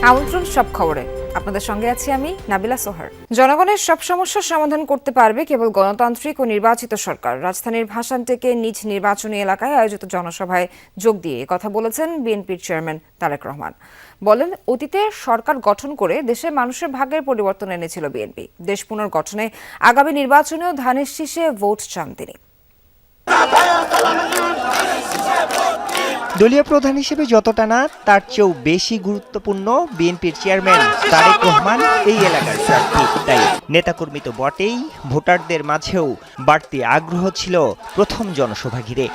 আমন্ত্রণ সব খবরে আপনাদের সঙ্গে আছি আমি নাবিলা সোহার। জনগণের সব সমস্যার সমাধান করতে পারবে কেবল গণতান্ত্রিক ও নির্বাচিত সরকার। রাজধানীর ভাসানটেকে নিজ নির্বাচনী এলাকায় আয়োজিত জনসভায় যোগ দিয়ে কথা বলেছেন বিএনপির চেয়ারম্যান তারেক রহমান। বলেন, অতীতে সরকার গঠন করে দেশের মানুষের ভাগ্যের পরিবর্তন এনেছিল বিএনপি। দেশ পুনর্গঠনে আগামী নির্বাচনেও ধানের শীষে ভোট চান তিনি। দলীয় প্রধান হিসেবে যতটা না তার চেয়েও বেশি গুরুত্বপূর্ণ বিএনপির চেয়ারম্যান তারেক রহমান এই এলাকার প্রার্থী। তাই নেতাকর্মী তো বটেই, ভোটারদের মাঝেও বাড়তি আগ্রহ ছিল প্রথম জনসভা ঘিরে।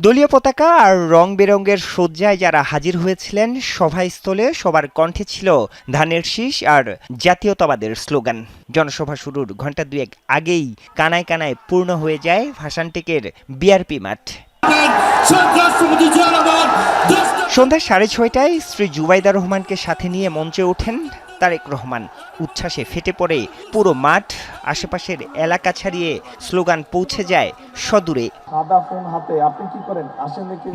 দলীয় পতাকা আর রং বেরঙের সজ্জায় যারা হাজির হয়েছিলেন সভাস্থলে, সবার কণ্ঠে ছিল ধানের শীষ আর জাতীয়তাবাদের স্লোগান। জনসভা শুরুর ঘণ্টা দুয়েক আগেই কানায় কানায় পূর্ণ হয়ে যায় ভাসানটেকের বিআরপি মাঠ। সন্ধ্যা 6:30টায় স্ত্রী জুবাইদা রহমানকে সাথে নিয়ে মঞ্চে ওঠেন তারেক রহমান। উচ্ছ্বাসে ফেটে পড়ে পুরো মাঠ, আশেপাশের এলাকা ছাড়িয়ে স্লোগান পৌঁছে যায় সদূরে।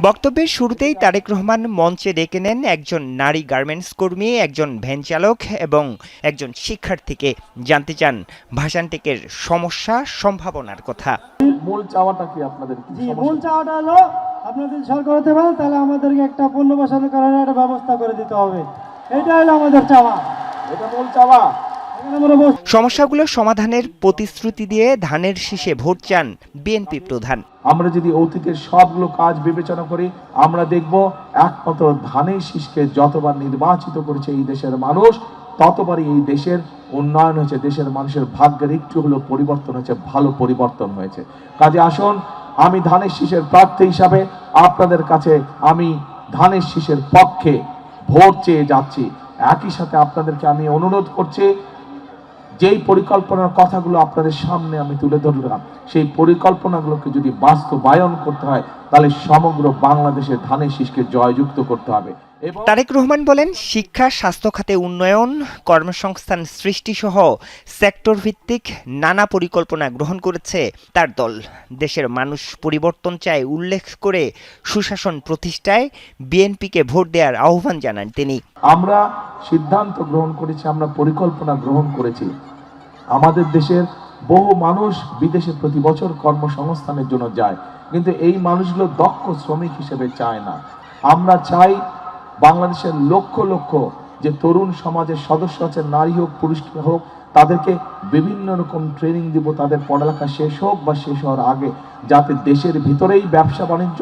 বক্তব্যের শুরুতেই তারেক রহমান মঞ্চে ডেকে নেন একজন নারী গার্মেন্টস কর্মী, একজন ভ্যান চালক এবং একজন শিক্ষার্থীকে। জানতে চান ভাসানটেকের সমস্যা, সম্ভাবনার কথা। মূল চাওয়াটা কি আপনাদের? মূল চাওয়াটা হলো আপনাদের সরকার হতে পারে তাহলে আমাদেরকে একটা পুনর্বাসন করার একটা ব্যবস্থা করে দিতে হবে। এটাই হলো আমাদের চাওয়া। এটা মূল চাওয়া। সমস্যাগুলো সমাধানের প্রতিশ্রুতি দিয়ে ধানের শীষে ভোট চান বিএনপি প্রধান। আমরা যদি অতীতের সবগুলো কাজ বিবেচনা করি, আমরা দেখব একমাত্র ধানের শীষকে যতবার নির্বাচিত করেছে এই দেশের মানুষ, ততবারই এই দেশের উন্নয়ন হয়েছে, দেশের মানুষের ভাগ্যের একটু হলো পরিবর্তন হয়েছে, ভালো পরিবর্তন হয়েছে। কাজে আসুন, আমি ধানের শীষের প্রার্থী হিসাবে আপনাদের কাছে আমি ধানের শীষের পক্ষে ভোট চেয়ে যাচ্ছি। একই সাথে আপনাদেরকে আমি অনুরোধ করছি, যেই পরিকল্পনার কথাগুলো আপনাদের সামনে আমি তুলে ধরলাম, সেই পরিকল্পনাগুলোকে যদি বাস্তবায়ন করতে হয় তাহলে সমগ্র বাংলাদেশের ধানের শীষকে জয়যুক্ত করতে হবে। তারেক রহমান বলেন, শিক্ষা, স্বাস্থ্য খাতে উন্নয়ন, কর্মসংস্থান সৃষ্টি সহ সেক্টর ভিত্তিক নানা পরিকল্পনা গ্রহণ করেছে তার দল। দেশের মানুষ পরিবর্তন চায় উল্লেখ করে সুশাসন প্রতিষ্ঠায় বিএনপিকে ভোট দেওয়ার আহ্বান জানান তিনি। আমরা সিদ্ধান্ত গ্রহণ করেছি, আমরা পরিকল্পনা গ্রহণ করেছি। আমাদের দেশের বহু মানুষ বিদেশে প্রতি বছর কর্মসংস্থানের জন্য যায়, কিন্তু এই মানুষগুলো দক্ষ শ্রমিক হিসেবে চায় না। আমরা চাই বাংলাদেশের লক্ষ লক্ষ যে তরুণ সমাজের সদস্য আছে, নারী হোক পুরুষ হোক, তাদেরকে বিভিন্ন রকম ট্রেনিং দিব, তাদের পড়ালেখা শেষ হোক বা শেষ হওয়ার আগে, যাতে দেশের ভিতরেই ব্যবসা বাণিজ্য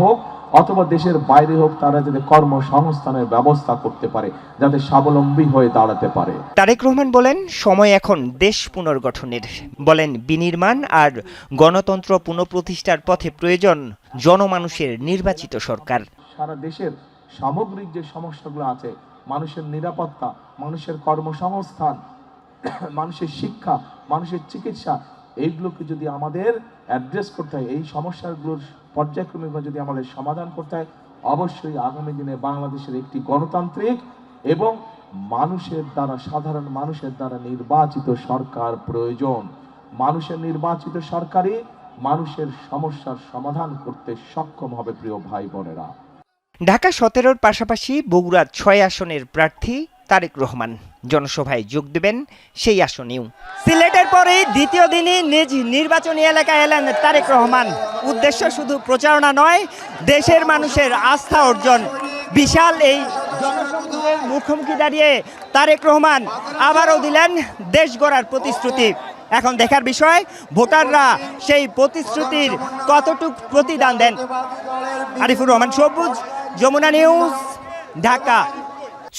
হোক অথবা দেশের বাইরে হোক, তারা যাতে কর্মসংস্থানের ব্যবস্থা করতে পারে, যাতে স্বাবলম্বী হয়ে দাঁড়াতে পারে। তারেক রহমান বলেন, সময় এখন দেশ পুনর্গঠনের। বলেন, বিনির্মাণ আর গণতন্ত্র পুনঃপ্রতিষ্ঠার পথে প্রয়োজন জনমানুষের নির্বাচিত সরকার। সারা দেশের সামগ্রিক যে সমস্যাগুলো আছে, মানুষের নিরাপত্তা, মানুষের কর্মসংস্থান, মানুষের শিক্ষা, মানুষের চিকিৎসা, এইগুলোকে যদি আমাদের অ্যাড্রেস করতে হয়, এই সমস্যাগুলোর পর্যায়ক্রমিকভাবে যদি আমাদের সমাধান করতে হয়, অবশ্যই আগামী দিনে বাংলাদেশের একটি গণতান্ত্রিক এবং মানুষের দ্বারা, সাধারণ মানুষের দ্বারা নির্বাচিত সরকার প্রয়োজন। মানুষের নির্বাচিত সরকারই মানুষের সমস্যার সমাধান করতে সক্ষম হবে। প্রিয় ভাই বোনেরা, ঢাকা 17-র পাশাপাশি বগুড়া 6 আসনের প্রার্থী তারেক রহমান জনসভায় যোগ দেবেন সেই আসনেও। সিলেটের পরে দ্বিতীয় দিনই নিজ নির্বাচনী এলাকায় এলেন তারেক রহমান। উদ্দেশ্য শুধু প্রচারণা নয়, দেশের মানুষের আস্থা অর্জন। বিশাল এই জনসমুদ্রের মুখোমুখি দাঁড়িয়ে তারেক রহমান আবারও দিলেন দেশ গড়ার প্রতিশ্রুতি। এখন দেখার বিষয়, ভোটাররা সেই প্রতিশ্রুতির কতটুকু প্রতিদান দেন। আরিফুর রহমান সবুজ, যমুনা নিউজ, ঢাকা।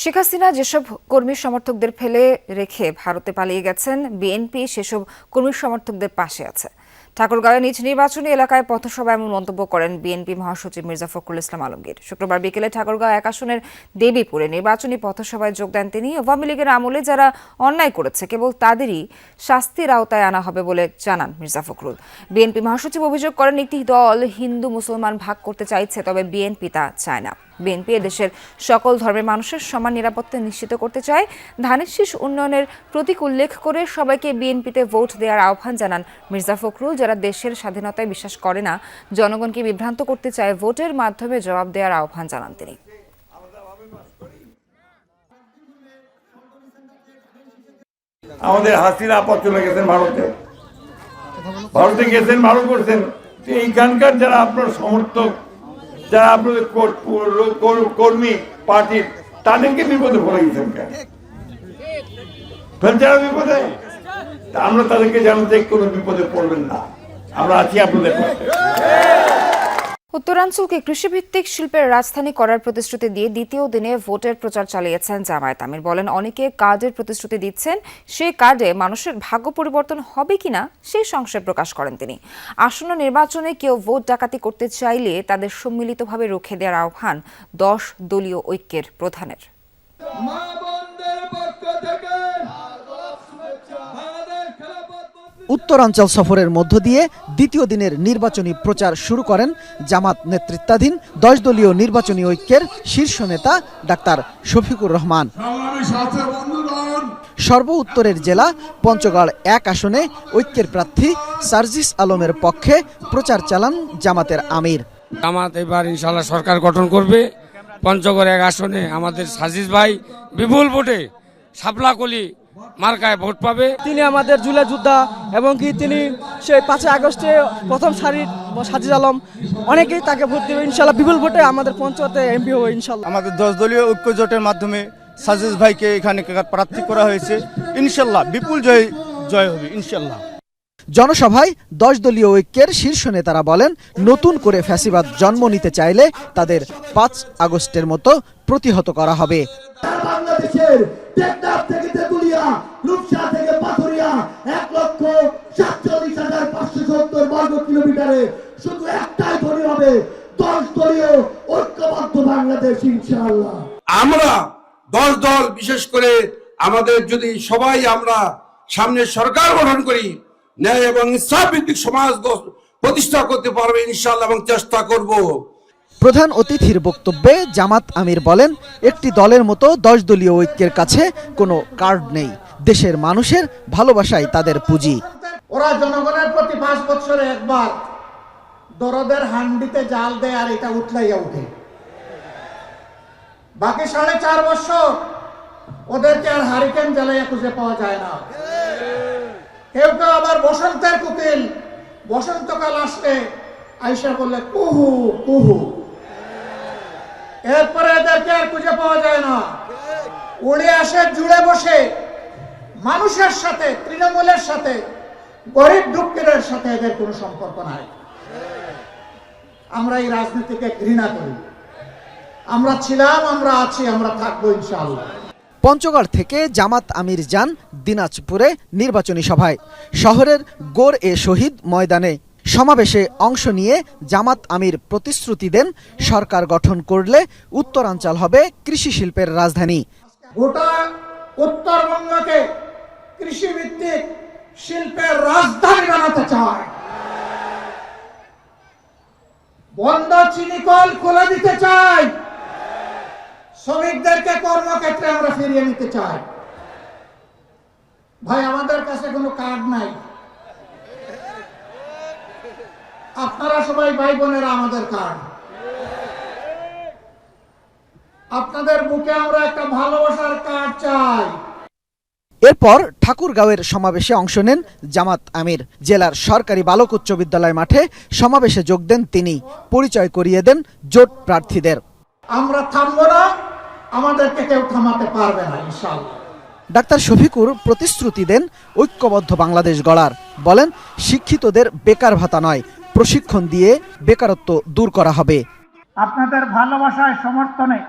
শেখ হাসিনা যেসব কর্মী সমর্থকদের ফেলে রেখে ভারতে পালিয়ে গেছেন, বিএনপি সেসব কর্মী সমর্থকদের পাশে আছে। ঠাকুরগাঁওয়ে নিজ নির্বাচনী এলাকায় পথসভায় এমন মন্তব্য করেন বিএনপি মহাসচিব মির্জা ফখরুল ইসলাম আলমগীর। শুক্রবার বিকেলে ঠাকুরগাঁও 1 আসনের দেবীপুরে নির্বাচনী পথসভায় যোগ দেন তিনি। আওয়ামী লীগের আমলে যারা অন্যায় করেছে কেবল তাদেরই শাস্তির আওতায় আনা হবে বলে জানান মির্জা ফখরুল। বিএনপি মহাসচিব অভিযোগ করেন, একটি দল হিন্দু মুসলমান ভাগ করতে চাইছে, তবে বিএনপি তা চায় না। বিএনপি এদেশের সকল ধর্মের মানুষের সমান নিরাপত্তা নিশ্চিত করতে চায়। ধানের শীষ উন্নয়নের প্রতীক উল্লেখ করে সবাইকে বিএনপিতে ভোট দেওয়ার আহ্বান জানান মির্জা ফখরুল। যারা দেশের স্বাধীনতায় বিশ্বাস করে না, জনগণকে বিভ্রান্ত করতে চায়, ভোটের মাধ্যমে জবাব দেওয়ার আহ্বান জানান তিনি। আমাদের হাসিনা আপদ চলে গেছেন ভারতে গেছেন, ভালো করছেন। এইখানকার যারা আপনার সমর্থক, যারা আপনাদের কর্মী পার্টির, তাদেরকে বিপদে পড়ে গেছেন কেন? যারা বিপদে, আমরা তাদেরকে জানাতে কোনো বিপদে পড়বেন না, আমরা আছি আপনাদের পাশে। উত্তরাঞ্চলকে কৃষিভিত্তিক শিল্পের রাজধানী করার প্রতিশ্রুতি দিয়ে দ্বিতীয় দিনে ভোটের প্রচার চালিয়েছেন জামায়াত আমির। বলেন, অনেকে কার্ডের প্রতিশ্রুতি দিচ্ছেন, সেই কার্ডে মানুষের ভাগ্য পরিবর্তন হবে কিনা সেই সংশয় প্রকাশ করেন তিনি। আসন্ন নির্বাচনে কেউ ভোট ডাকাতি করতে চাইলে তাদের সম্মিলিতভাবে রুখে দেওয়ার আহ্বান 10 দলীয় ঐক্যের প্রধানের। উত্তরাঞ্চল সফরের মধ্য দিয়ে দ্বিতীয় দিনের নির্বাচনী প্রচার শুরু করেন জামাত নেতৃত্বাধীন 10 দলীয় নির্বাচনী ঐক্যের শীর্ষ নেতা ডাক্তার শফিকুর রহমান। সর্ব উত্তরের জেলা পঞ্চগড় 1 আসনে ঐক্যের প্রার্থী সার্জিস আলমের পক্ষে প্রচার চালান জামাতের আমির। জামাত এবার ইনশাআল্লাহ সরকার গঠন করবে। পঞ্চগড় 1 আসনে আমাদের সার্জিস ভাই বিপুল ভোটে শাপলাকলি মার্কায় ভোট পাবে। তিনি আমাদের জুলাই যোদ্ধা এবং কি তিনি সেই 5 আগস্টে প্রথম সারির সাজিদ আলম, অনেকেই তাকে ভোট দেবে ইনশাল্লাহ। বিপুল ভোটে আমাদের পঞ্চায়েতে এমপি হবে ইনশাল্লাহ। আমাদের 10 দলীয় ঐক্য জোটের মাধ্যমে সাজিদ ভাইকে এখানে প্রার্থী করা হয়েছে, ইনশাল্লাহ বিপুল জয় হবে ইনশাল্লাহ। জনসভায় 10 দলীয় ঐক্যের শীর্ষ নেতারা বলেন, নতুন করে ফ্যাসিবাদ জন্ম নিতে চাইলে তাদের 5 আগস্টের মতো প্রতিহত করা হবে। বাংলাদেশের টেকনাফ থেকে তেতুলিয়া, রূপসা থেকে পাথুরিয়া 1,47,570 বর্গ কিলোমিটারে শুধু একটাই দলীয় হবে, 10 দলীয় ঐক্যবদ্ধ বাংলাদেশ ইনশাআল্লাহ। আমরা 10 দল, বিশেষ করে আমাদের যদি সবাই আমরা সামনে সরকার গঠন করি, ন্যায় এবং ইনসাফ ভিত্তিক সমাজ প্রতিষ্ঠা করতে পারবে ইনশাআল্লাহ এবং চেষ্টা করব। প্রধান অতিথির বক্তব্যে জামাত আমির বলেন, একটি দলের মতো 10 দলীয় ঐক্যের কাছে কোনো কার্ড নেই, দেশের মানুষের ভালোবাসাই তাদের পুঁজি। ওরা জনগণের প্রতি 5 বছরে একবার দরদের হান্ডিতে জাল দেয় আর এটা উঠলাইয়া উঠে। বাকি 4.5 বছর ওদেরকে আর হারিকেন জ্বালাইয়া খুঁজে পাওয়া যায় না। কেউ কেউ আবার বসন্তের কুকিল, বসন্তকাল আসলে আইসা বললে কুহু কুহু, এরপরে এদেরকে আর খুঁজে পাওয়া যায় না। উড়ে আসে জুড়ে বসে মানুষের সাথে, তৃণমূলের সাথে, গরিব দুঃখীদের সাথে এদের কোনো সম্পর্ক নাই। আমরা এই রাজনীতিকে ঘৃণা করি। আমরা ছিলাম, আমরা আছি, আমরা থাকবো ইনশাআল্লাহ। পঞ্চগড় থেকে জামাত আমির যান দিনাজপুরে নির্বাচনী সভায়। শহরের গোর-এ শহীদ ময়দানে সমাবেশে অংশ নিয়ে জামাত আমির প্রতিশ্রুতি দেন, সরকার গঠন করলে উত্তরাঞ্চল হবে কৃষি শিল্পের রাজধানী। গোটা উত্তরবঙ্গকে কৃষিভিত্তিক শিল্পের রাজধানী বানাতে চায়। বন্ধ চিনি কল খুলে দিতে চাই, শ্রমিকদেরকে কর্মক্ষেত্রে আমরা ফিরিয়ে নিতে চাই। ভাই, আমাদের কাছে কোনো কার্ড নাই, আপনারা সবাই ভাই বোনেরা আমাদের কার্ড। আপনাদের বুকে আমরা একটা ভালোবাসার কার্ড চাই। এরপর ঠাকুরগাঁওয়ের সমাবেশে অংশ নেন জামাত আমির। জেলার সরকারি বালক উচ্চ বিদ্যালয় মাঠে সমাবেশে যোগ দেন তিনি, পরিচয় করিয়ে দেন জোট প্রার্থীদের। আমরা থামবো না, আমাদেরকে কেউ থামাতে পারবে না ইনশাআল্লাহ। ডাক্তার শফিকুর প্রতিশ্রুতি দেন ঐক্যবদ্ধ বাংলাদেশ গড়ার। বলেন, শিক্ষিতদের বেকার ভাতা নয়, প্রশিক্ষণ দিয়ে বেকারত্ব দূর করা হবে। আপনাদের ভালোবাসায় সমর্থনে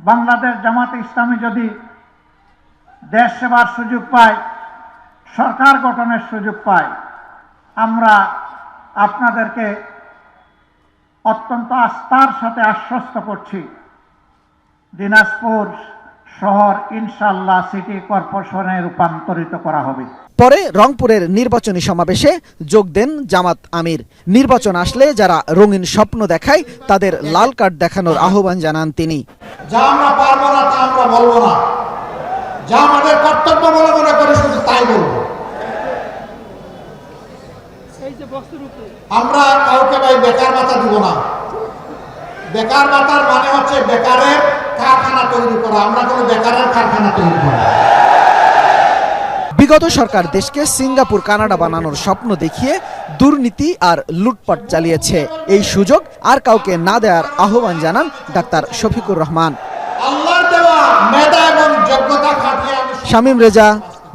বাংলাদেশ জামাত ইসলামী যদি দেশ সেবার সুযোগ পায়, সরকার গঠনের সুযোগ পায়, আমরা আপনাদেরকে অত্যন্ত আস্থার সাথে আশ্বস্ত করছি, দিনাজপুর শহর ইনশাআল্লাহ সিটি কর্পোরেশনে রূপান্তরিত করা হবে। পরে রংপুরের নির্বাচনী সমাবেশে যোগ দেন জামাত আমির। নির্বাচন আসলে যারা রঙিন স্বপ্ন দেখায় তাদের লাল কার্ড দেখানোর আহ্বান জানান তিনি। যা আমরা পারবো না তা আমরা বলবো না, যা আমাদের কর্তব্য বলে মনে করে শুধু তাই বলবো। আমরা কাউকে ভাই বেকার ভাতা দিব না। বেকার ভাতার মানে হচ্ছে বেকারের কারখানা তৈরি করা, আমরা কোনো বেকারের কারখানা তৈরি করি। বিগত সরকার দেশকে সিঙ্গাপুর কানাডা বানানোর স্বপ্ন দেখিয়ে দুর্নীতি আর লুটপাট চালিয়েছে। এই সুযোগ আর কাউকে না দেওয়ার আহ্বান জানান ডাক্তার শফিকুর রহমান। আল্লাহর দেওয়া মেধা এবং যোগ্যতা খাটিয়ে শামীম রেজা,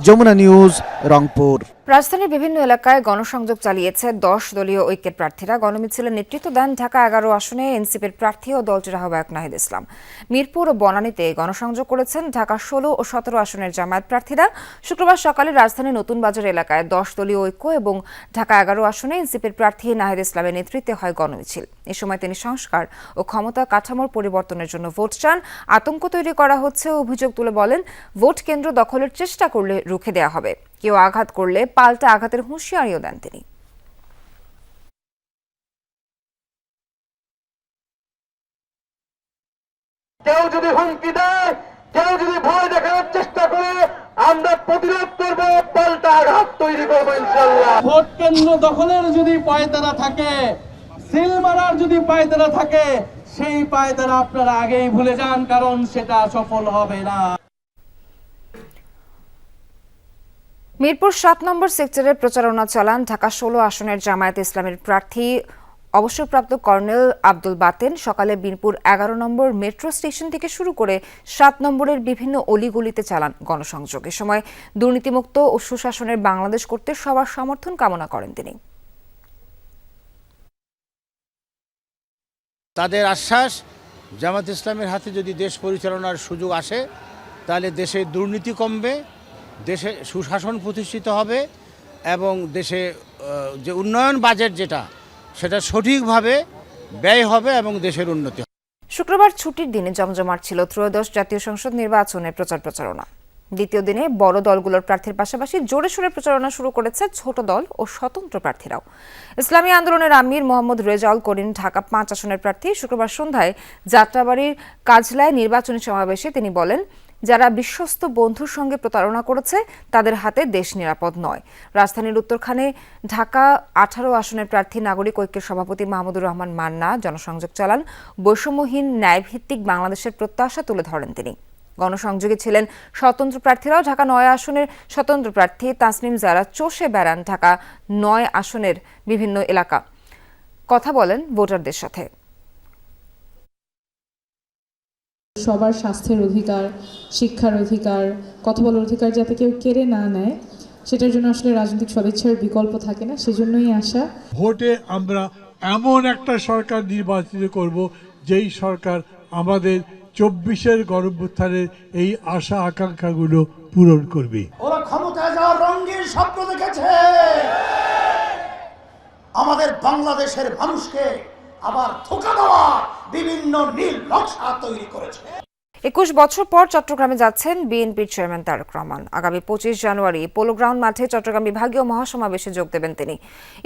যমুনা নিউজ, রংপুর। রাজধানীর বিভিন্ন এলাকায় গণসংযোগ চালিয়েছে 10 দলীয় ঐক্যের প্রার্থীরা। গণমিছিলের নেতৃত্ব দেন ঢাকা 11 আসনে এনসিপির প্রার্থী ও দলটির আহ্বায়ক নাহিদ ইসলাম। মিরপুর ও বনানীতে গণসংযোগ করেছেন ঢাকা 16 ও 17 আসনের জামায়াত প্রার্থীরা। শুক্রবার সকালে রাজধানীর নতুন বাজার এলাকায় 10 দলীয় ঐক্য এবং ঢাকা 11 আসনে এনসিপির প্রার্থী নাহিদ ইসলামের নেতৃত্বে হয় গণমিছিল। এ সময় তিনি সংস্কার ও ক্ষমতা কাঠামোর পরিবর্তনের জন্য ভোট চান। আতঙ্ক তৈরি করা হচ্ছে অভিযোগ তুলে বলেন, ভোট কেন্দ্র দখলের চেষ্টা করলে রুখে দেওয়া হবে। কেউ আঘাত করলে পাল্টা আঘাতের হুঁশিয়ারিও দেন তিনি। কেউ যদি হুমকি দেয়, কেউ যদি ভয় দেখানোর চেষ্টা করে, আমরা প্রতিরোধ করবো, পাল্টা আঘাত তৈরি করবো ইনশাল্লাহ। ভোট কেন্দ্র দখলের যদি পায়তারা থাকে, সিল মারার যদি পায়তারা থাকে, সেই পায়তারা আপনারা আগেই ভুলে যান, কারণ সেটা সফল হবে না। মিরপুর 7 নম্বর সেক্টরের প্রচারণা চালান ঢাকা 16 আসনের জামায়াত ইসলামের প্রার্থী অবসরপ্রাপ্ত কর্নেল আব্দুল বাতেন। সকালে মিরপুর 11 নম্বর মেট্রো স্টেশন থেকে শুরু করে 7 নম্বরের বিভিন্ন অলিগলিতে চালান গণসংযোগ। এ সময় দুর্নীতিমুক্ত ও সুশাসনের বাংলাদেশ করতে সবার সমর্থন কামনা করেন তিনি। তাদের আশ্বাস, জামাত ইসলামের হাতে যদি দেশ পরিচালনার সুযোগ আসে তাহলে দেশে দুর্নীতি কমবে, দেশে সুশাসন প্রতিষ্ঠিত হবে এবং দেশে যে উন্নয়ন বাজেট যেটা সেটা সঠিকভাবে ব্যয় হবে এবং দেশের উন্নতি হবে। শুক্রবার ছুটির দিনে জমজমাট ছিল ত্রয়োদশ জাতীয় সংসদ নির্বাচনের প্রচারণা। দ্বিতীয় দিনে বড় দলগুলোর প্রার্থীর পাশাপাশি জোরে সোরে প্রচারণা শুরু করেছে ছোট দল ও স্বতন্ত্র প্রার্থীরাও। ইসলামী আন্দোলনের আমির মোহাম্মদ রেজাউল করিম ঢাকা 5 আসনের প্রার্থী। শুক্রবার সন্ধ্যায় যাত্রাবাড়ির কাজলায় নির্বাচনী সমাবেশে তিনি বলেন, যারা বিশ্বস্ত বন্ধুর সঙ্গে প্রতারণা করেছে তাদের হাতে দেশ নিরাপদ নয়। রাজধানীর উত্তরখানে ঢাকা 18 আসনের প্রার্থী নাগরিক ঐক্যের সভাপতি মাহমুদুর রহমান মান্না জনসংযোগ চালান। বৈষম্যহীন ন্যায়ভিত্তিক বাংলাদেশের প্রত্যাশা তুলে ধরেন তিনি। গণসংযোগে ছিলেন স্বতন্ত্র প্রার্থীরাও। ঢাকা 9 আসনের স্বতন্ত্র প্রার্থী তাসনিম জারা চষে বেড়ান ঢাকা 9 আসনের বিভিন্ন এলাকা, কথা বলেন ভোটারদের সাথে। সবার স্বাস্থ্যের অধিকার, শিক্ষার অধিকার, কথা বলার অধিকার যাতে কেউ কেড়ে না নেয়, সেটার জন্য আসলে রাজনৈতিক সদিচ্ছার বিকল্প থাকে না, সেজন্যই আসা। ভোটে আমরা এমন একটা সরকার নির্বাচিত করব যেই সরকার আমাদের 24-এর গণঅভ্যুত্থানের এই আশা আকাঙ্ক্ষাগুলো পূরণ করবে। ওরা ক্ষমতায় যাওয়ার রঙিন স্বপ্ন দেখেছে, আমাদের বাংলাদেশের মানুষকে আবার ধোঁকা দেওয়া বিভিন্ন নীল নকশা তৈরি করেছে। 21 বছর পর চট্টগ্রামে যাচ্ছেন বিএনপির চেয়ারম্যান তারেক রহমান। আগামী 25 জানুয়ারি পোলো গ্রাউন্ড মাঠে চট্টগ্রাম বিভাগীয় মহাসমাবেশে যোগ দেবেন তিনি।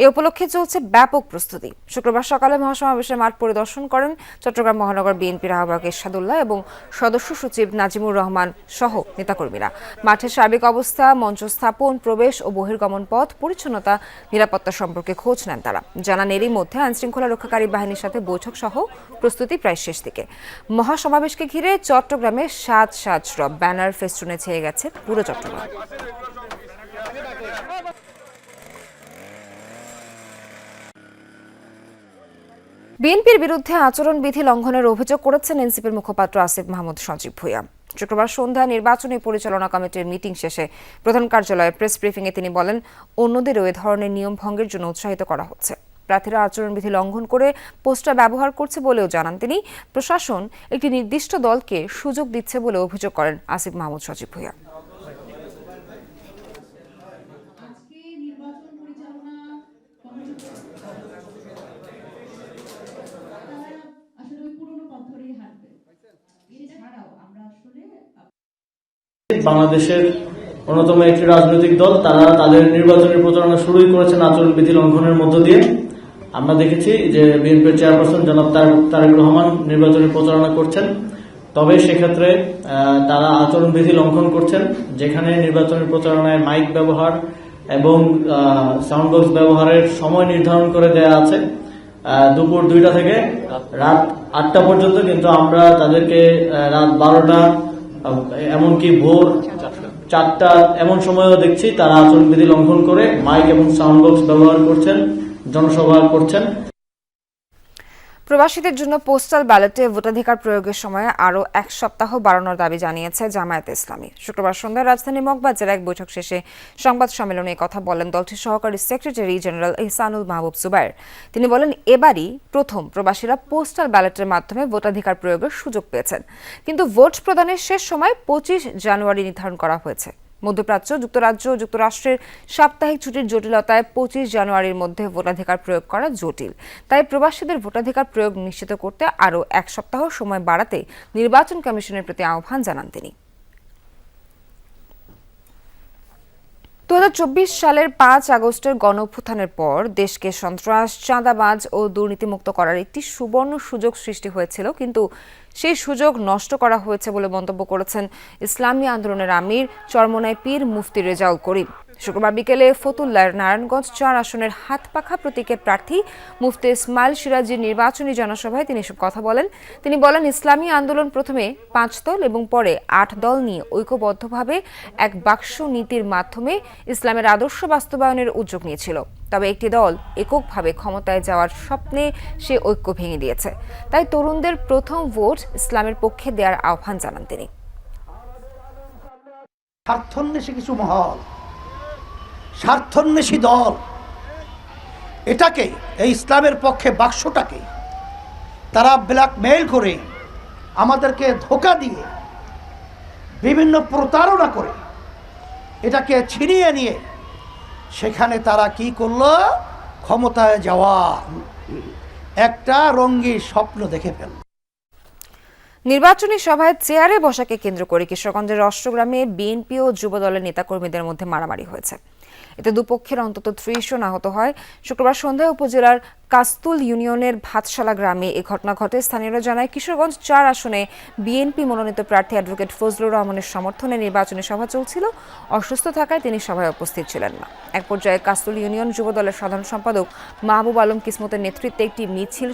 এ উপলক্ষে চলছে ব্যাপক প্রস্তুতি। শুক্রবার সকালে মহাসমাবেশের মাঠ পরিদর্শন করেন চট্টগ্রাম মহানগর বিএনপির আহ্বায়ক এরশাদুল্লাহ এবং সদস্য সচিব নাজিমুর রহমান সহ নেতাকর্মীরা। মাঠের সার্বিক অবস্থা, মঞ্চ স্থাপন, প্রবেশ ও বহির্গমন পথ, পরিচ্ছন্নতা, নিরাপত্তা সম্পর্কে খোঁজ নেন তারা। জানান এরই মধ্যে আইনশৃঙ্খলা রক্ষাকারী বাহিনীর সাথে বৈঠক সহ প্রস্তুতি প্রায় শেষ দিকে। মহাসমাবেশকে ঘিরে চট্টগ্রামে সাজ রব ব্যানার ফেস্টুনে ছেয়ে গেছে পুরো চট্টগ্রাম। বিএনপির বিরুদ্ধে আচরণবিধি লঙ্ঘনের অভিযোগ করেছেন এনসিপির মুখপাত্র আসিফ মাহমুদ সজীব ভুঁইয়া। শুক্রবার সন্ধ্যায় নির্বাচনী পরিচালনা কমিটির মিটিং শেষে প্রধান কার্যালয়ে প্রেস ব্রিফিংয়ে তিনি বলেন, অন্যদেরও এ ধরনের নিয়ম ভঙ্গের জন্য উৎসাহিত করা হচ্ছে। প্রার্থীরা আচরণবিধি লঙ্ঘন করে পোস্টার ব্যবহার করছে বলেও জানান তিনি। প্রশাসন একটি নির্দিষ্ট দলকে সুযোগ দিচ্ছে বলে অভিযোগ করেন আসিফ মাহমুদ সজীব ভুঁইয়া। বাংলাদেশের অন্যতম একটি রাজনৈতিক দল, তারা তাদের নির্বাচনী প্রচারণা শুরুই করেছেন আচরণবিধি লঙ্ঘনের মধ্য দিয়ে। আমরা দেখেছি যে বিএনপির চেয়ারপারসন জনাব তারেক রহমান নির্বাচনী প্রচারণা করছেন, তবে সেক্ষেত্রে তারা আচরণবিধি লঙ্ঘন করছেন, যেখানে নির্বাচনী প্রচারণায় মাইক ব্যবহার এবং সাউন্ড বক্স ব্যবহারের সময় নির্ধারণ করে দেয়া আছে দুপুর 2টা থেকে রাত 8টা পর্যন্ত, কিন্তু আমরা তাদেরকে রাত 12টা এমনকি ভোর 4টা এমন সময়ও দেখছি তারা আচরণবিধি লঙ্ঘন করে মাইক এবং সাউন্ড বক্স ব্যবহার করছেন, জনসভা করছেন। প্রবাসীদের জন্য পোস্টাল ব্যালটে ভোটাধিকার প্রয়োগের সময় আরও 1 সপ্তাহ বাড়ানোর দাবি জানিয়েছে জামায়াতে ইসলামী। শুক্রবার সন্ধ্যায় রাজধানী মগবাজারে এক বৈঠক শেষে সংবাদ সম্মেলনে কথা বলেন দলটির সহকারী সেক্রেটারি জেনারেল ইহসানুল মাহবুব জুবায়ের। তিনি বলেন, এবারই প্রথম প্রবাসীরা পোস্টাল ব্যালটের মাধ্যমে ভোটাধিকার প্রয়োগের সুযোগ পেয়েছেন, কিন্তু ভোট প্রদানের শেষ সময় 25 জানুয়ারি নির্ধারণ করা হয়েছে। মধ্যপ্রাচ্য, যুক্তরাজ্য ও যুক্তরাষ্ট্রের সাপ্তাহিক ছুটির জটিলতায় 25 জানুয়ারির মধ্যে ভোটাধিকার প্রয়োগ করা জটিল। তাই প্রবাসীদের ভোটাধিকার প্রয়োগ নিশ্চিত করতে আরও 1 সপ্তাহ সময় বাড়াতে নির্বাচন কমিশনের প্রতি আহ্বান জানান তিনি। 2024 সালের 5 আগস্টের গণঅভ্যুত্থানের পর দেশকে সন্ত্রাস, চাঁদাবাজ ও দুর্নীতিমুক্ত করার একটি সুবর্ণ সুযোগ সৃষ্টি হয়েছিল, কিন্তু সেই সুযোগ নষ্ট করা হয়েছে বলে মন্তব্য করেছেন ইসলামী আন্দোলনের আমির চরমোনাই পীর মুফতি রেজাউল করিম। শুক্রবার বিকেলে ফতুল্লার নারায়ণগঞ্জ 4 আসনের হাতপাখা প্রতীকের প্রার্থী মুফতি ইসমাইল সিরাজীর নির্বাচনী জনসভায় তিনি এসব কথা বলেন। তিনি বলেন, ইসলামী আন্দোলন প্রথমে 5 দল এবং পরে 8 দল নিয়ে ঐক্যবদ্ধভাবে এক বাক্স নীতির মাধ্যমে ইসলামের আদর্শ বাস্তবায়নের উদ্যোগ নিয়েছিল। তবে একটি দল এককভাবে ক্ষমতায় যাওয়ার স্বপ্নে সে ঐক্য ভেঙে দিয়েছে। তাই তরুণদের প্রথম ভোট ইসলামের পক্ষে দেওয়ার আহ্বান জানান তিনি। স্বার্থন্বেষী কিছু মহল, স্বার্থন্বেষী দল এটাকে, এই ইসলামের পক্ষে বাক্সটাকে তারা ব্ল্যাকমেইল করে, আমাদেরকে ধোঁকা দিয়ে, বিভিন্ন প্রতারণা করে এটাকে ছিনিয়ে নিয়ে সেখানে তারা কি করলো, ক্ষমতায় যাওয়া একটা রঙ্গি স্বপ্ন দেখে ফেল। নির্বাচনী সভায় চেয়ারে বসাকে কেন্দ্র করে কিশোরগঞ্জের অষ্টগ্রামে বিএনপি ও যুবদলের নেতাকর্মীদের মধ্যে মারামারি হয়েছে। এতে দুপক্ষের অন্তত 30 জন আহত হয়। শুক্রবার সন্ধ্যায় উপজেলার কাস্তুল ইউনিয়নের ভাতশালা গ্রামে এই ঘটনা ঘটে। স্থানীয়রা জানায়, কিশোরগঞ্জ 4 আসনে বিএনপি মনোনীত প্রার্থী অ্যাডভোকেট ফজলুর রহমানের সমর্থনে নির্বাচনী সভা চলছিল। অসুস্থ থাকায় তিনি সভায় উপস্থিত ছিলেন না। এক পর্যায়ে কাস্তুল ইউনিয়ন যুবদলের সাধারণ সম্পাদক মাহবুব আলম কিসমতের নেতৃত্বে একটি মিছিল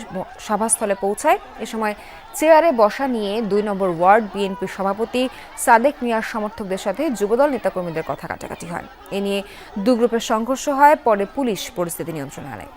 সভাস্থলে পৌঁছায়। এ সময় চেয়ারে বসা নিয়ে 2 নম্বর ওয়ার্ড বিএনপির সভাপতি সাদেক মিয়ার সমর্থকদের সাথে যুবদল নেতাকর্মীদের কথা কাটাকাটি হয়। এ নিয়ে 2 গ্রুপের সংঘর্ষ হয়। পরে পুলিশ পরিস্থিতি নিয়ন্ত্রণে আনে।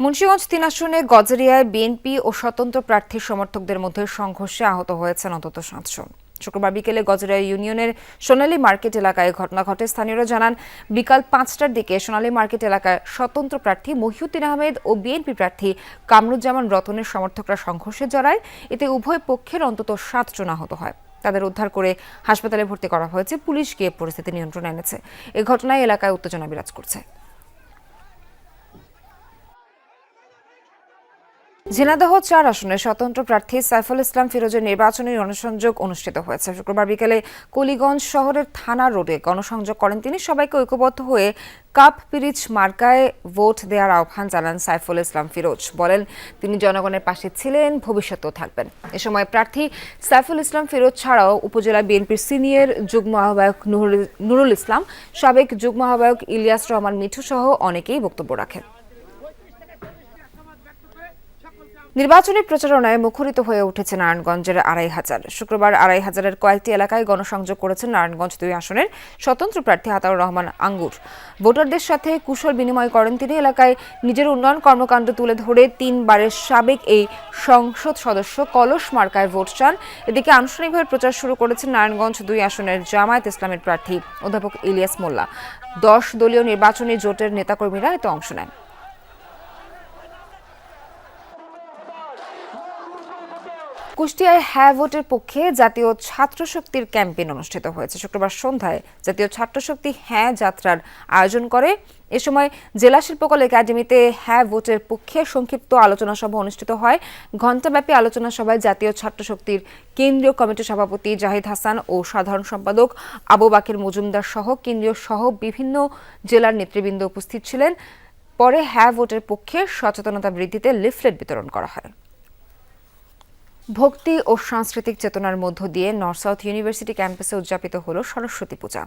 মুন্সিগঞ্জ 3 আসনে গজারিয়ায় বিএনপি ও স্বতন্ত্র প্রার্থীর সমর্থকদের মধ্যে সংঘর্ষে আহত হয়েছেন অন্তত 7 জন। শুক্রবার বিকেলে গজারিয়া ইউনিয়নের সোনালী মার্কেট এলাকায় ঘটনা ঘটে। স্থানীয়রা জানান, বিকাল 5টার দিকে সোনালী মার্কেট এলাকায় স্বতন্ত্র প্রার্থী মহিউদ্দিন আহমেদ ও বিএনপি প্রার্থী কামরুজ্জামান রতনের সমর্থকরা সংঘর্ষে জড়ায়। এতে উভয় পক্ষের অন্তত 7 জন আহত হয়। তাদের উদ্ধার করে হাসপাতালে ভর্তি করা হয়েছে। পুলিশ গিয়ে পরিস্থিতি নিয়ন্ত্রণে এনেছে। এই ঘটনায় এলাকায় উত্তেজনা বিরাজ করছে। ঝিনাইদহ 4 আসনে স্বতন্ত্র প্রার্থী সাইফুল ইসলাম ফিরোজের নির্বাচনী গণসংযোগ অনুষ্ঠিত হয়েছে। শুক্রবার বিকেলে কলিগঞ্জ শহরের থানা রোডে গণসংযোগ করেন তিনি। সবাইকে ঐক্যবদ্ধ হয়ে কাপ পিরিচ মার্কায় ভোট দেওয়ার আহ্বান জানান সাইফুল ইসলাম ফিরোজ। বলেন, তিনি জনগণের পাশে ছিলেন, ভবিষ্যতেও থাকবেন। এ সময় প্রার্থী সাইফুল ইসলাম ফিরোজ ছাড়াও উপজেলা বিএনপির সিনিয়র যুগ্ম আহ্বায়ক নুরুল ইসলাম, সাবেক যুগ্ম আহ্বায়ক ইলিয়াস রহমান মিঠু সহ অনেকেই বক্তব্য রাখেন। নির্বাচনী প্রচারণায় মুখরিত হয়ে উঠেছে নারায়ণগঞ্জের 2500। শুক্রবার 2500-এর কয়েকটি এলাকায় গণসংযোগ করেছেন নারায়ণগঞ্জ 2 আসনের স্বতন্ত্র প্রার্থী আতাউর রহমান আঙ্গুর। ভোটারদের সাথে কুশল বিনিময় করেন তিনি। এলাকায় নিজের উন্নয়ন কর্মকাণ্ড তুলে ধরে 3 বারের সাবেক এই সংসদ সদস্য কলস মার্কায় ভোট চান। এদিকে আনুষ্ঠানিকভাবে প্রচার শুরু করেছেন নারায়ণগঞ্জ 2 আসনের জামায়াত ইসলামের প্রার্থী অধ্যাপক ইলিয়াস মোল্লা। 10 দলীয় নির্বাচনী জোটের নেতাকর্মীরা এতে অংশ নেন। কুষ্টিয়ায় হ্যাঁ ভোটের পক্ষে জাতীয় ছাত্র শক্তির ক্যাম্পেইন অনুষ্ঠিত হয়েছে। শুক্রবার সন্ধ্যায় জাতীয় ছাত্র শক্তি হ্যাঁ যাত্রার আয়োজন করে। এ সময় জেলা শিল্পকলা একাডেমিতে হ্যাঁ ভোটের পক্ষে সংক্ষিপ্ত আলোচনা সভা অনুষ্ঠিত হয়। ঘণ্টাব্যাপী আলোচনা সভায় জাতীয় ছাত্র শক্তির কেন্দ্রীয় কমিটির সভাপতি জাহিদ হাসান ও সাধারণ সম্পাদক আবু বাকের মজুমদার সহ কেন্দ্রীয় সহ বিভিন্ন জেলার নেতৃবৃন্দ উপস্থিত ছিলেন। পরে হ্যাঁ ভোটের পক্ষে সচেতনতা বৃদ্ধিতে লিফলেট বিতরণ করা হয়। ভক্তি ও সাংস্কৃতিক চেতনার মধ্য দিয়ে নর্থ সাউথ ইউনিভার্সিটি ক্যাম্পাসে উদযাপিত হলো সরস্বতী পূজা।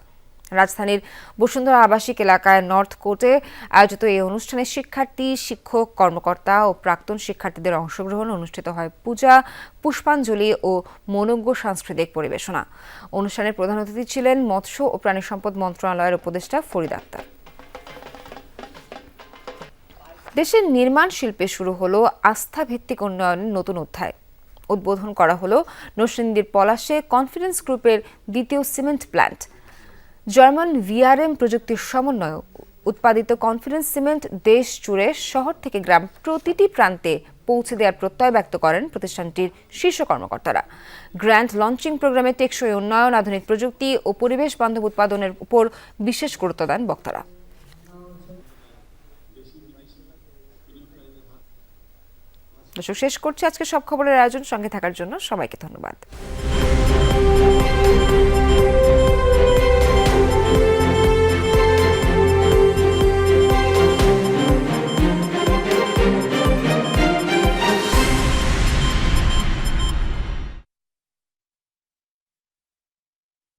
রাজধানীর বসুন্ধরা আবাসিক এলাকায় নর্থ কোর্টে আয়োজিত এই অনুষ্ঠানে শিক্ষার্থী, শিক্ষক, কর্মকর্তা ও প্রাক্তন শিক্ষার্থীদের অংশগ্রহণ অনুষ্ঠিত হয় পূজা, পুষ্পাঞ্জলি ও মনোজ্ঞ সাংস্কৃতিক পরিবেশনা। অনুষ্ঠানের প্রধান অতিথি ছিলেন মৎস্য ও প্রাণী সম্পদ মন্ত্রণালয়ের উপদেষ্টা ফরিদ আক্তার। দেশের নির্মাণ শিল্পে শুরু হলো আস্থাভিত্তিক উন্নয়নের নতুন অধ্যায়। উদ্বোধন করা হলো নরসিংদীর পলাশে কনফিডেন্স গ্রুপের দ্বিতীয় সিমেন্ট প্ল্যান্ট। জার্মান ভিআরএম প্রযুক্তির সমন্বয়ে উৎপাদিত কনফিডেন্স সিমেন্ট দেশ জুড়ে শহর থেকে গ্রাম প্রতিটি প্রান্তে পৌঁছে দেওয়ার প্রত্যয় ব্যক্ত করেন প্রতিষ্ঠানটির শীর্ষ কর্মকর্তারা। গ্র্যান্ড লঞ্চিং প্রোগ্রামে টেকসই উন্নয়ন, আধুনিক প্রযুক্তি ও পরিবেশ বান্ধব উৎপাদনের উপর বিশেষ গুরুত্ব দেন বক্তারা। দর্শক, শেষ করছি আজকে সব খবরের আয়োজন। সঙ্গে থাকার জন্য সবাইকে ধন্যবাদ।